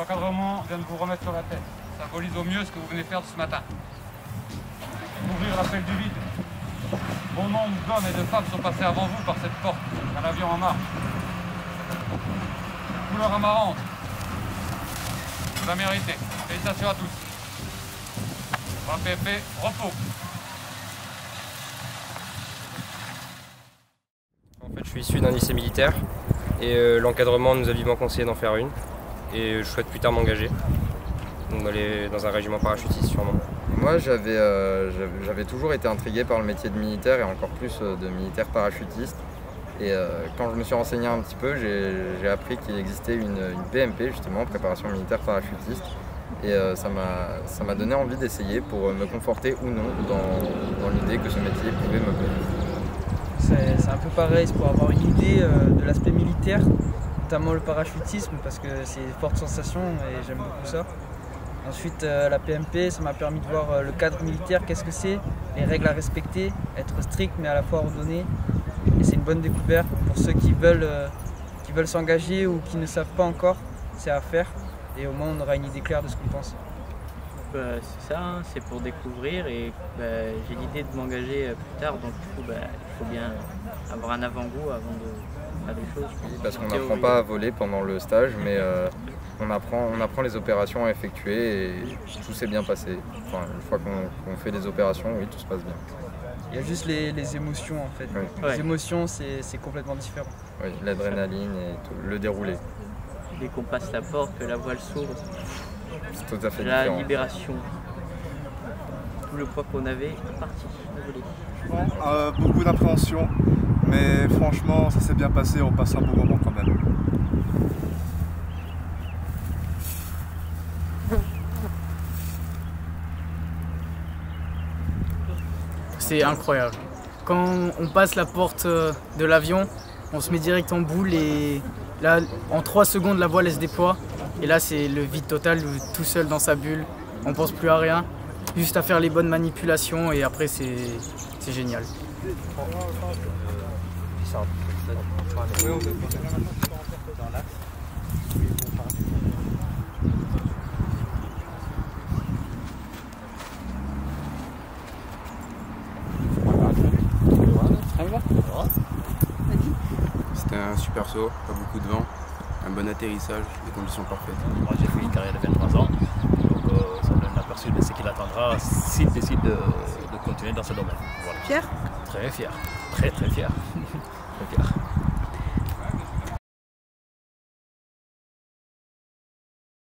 l'encadrement vient de vous remettre sur la tête. Ça symbolise au mieux ce que vous venez faire ce matin. Ouvrir l'appel du vide. Bon nombre d'hommes et de femmes sont passés avant vous par cette porte, un avion en marche. Couleur amarante. Vous la méritez. Félicitations à tous. PMP, repos. En fait, je suis issu d'un lycée militaire et l'encadrement nous a vivement conseillé d'en faire une. Et je souhaite plus tard m'engager, donc aller dans un régiment parachutiste sûrement. Moi, j'avais toujours été intrigué par le métier de militaire et encore plus de militaire parachutiste. Et quand je me suis renseigné un petit peu, j'ai appris qu'il existait une PMP, justement, préparation militaire parachutiste. Et ça m'a donné envie d'essayer pour me conforter ou non dans l'idée que ce métier pouvait me plaire. C'est un peu pareil, c'est pour avoir une idée de l'aspect militaire, notamment le parachutisme, parce que c'est une forte sensation et j'aime beaucoup ça. Ensuite, la PMP, ça m'a permis de voir le cadre militaire, qu'est-ce que c'est, les règles à respecter, être strict mais à la fois ordonné. Et c'est une bonne découverte pour ceux qui veulent s'engager ou qui ne savent pas encore, c'est à faire. Et au moins on aura une idée claire de ce qu'on pense. C'est ça, hein, c'est pour découvrir et j'ai l'idée de m'engager plus tard, donc du coup, il faut bien avoir un avant-goût avant de faire des choses. Oui, parce qu'on n'apprend pas à voler pendant le stage, mais on apprend les opérations à effectuer et tout s'est bien passé. Enfin, une fois qu'on fait des opérations, oui, tout se passe bien. Il y a juste les émotions en fait. Oui. Les émotions, c'est complètement différent. Oui, l'adrénaline et tout, le déroulé. Dès qu'on passe la porte, que la voile s'ouvre, c'est tout à fait la différent. Libération. Tout le poids qu'on avait est parti, on a volé. Beaucoup d'appréhension, mais franchement ça s'est bien passé, on passe un bon moment quand même. C'est incroyable. Quand on passe la porte de l'avion, on se met direct en boule et là, en 3 secondes, la voile elle se déploie. Et là, c'est le vide total, tout seul dans sa bulle. On pense plus à rien, juste à faire les bonnes manipulations et après, c'est génial. C'était un super saut, pas beaucoup de vent, un bon atterrissage, des conditions parfaites. Moi j'ai fait une carrière de 23 ans, donc ça donne un aperçu de ce qu'il attendra s'il décide de continuer dans ce domaine. Voilà. Fier ? Très fier, très fier. Très fier.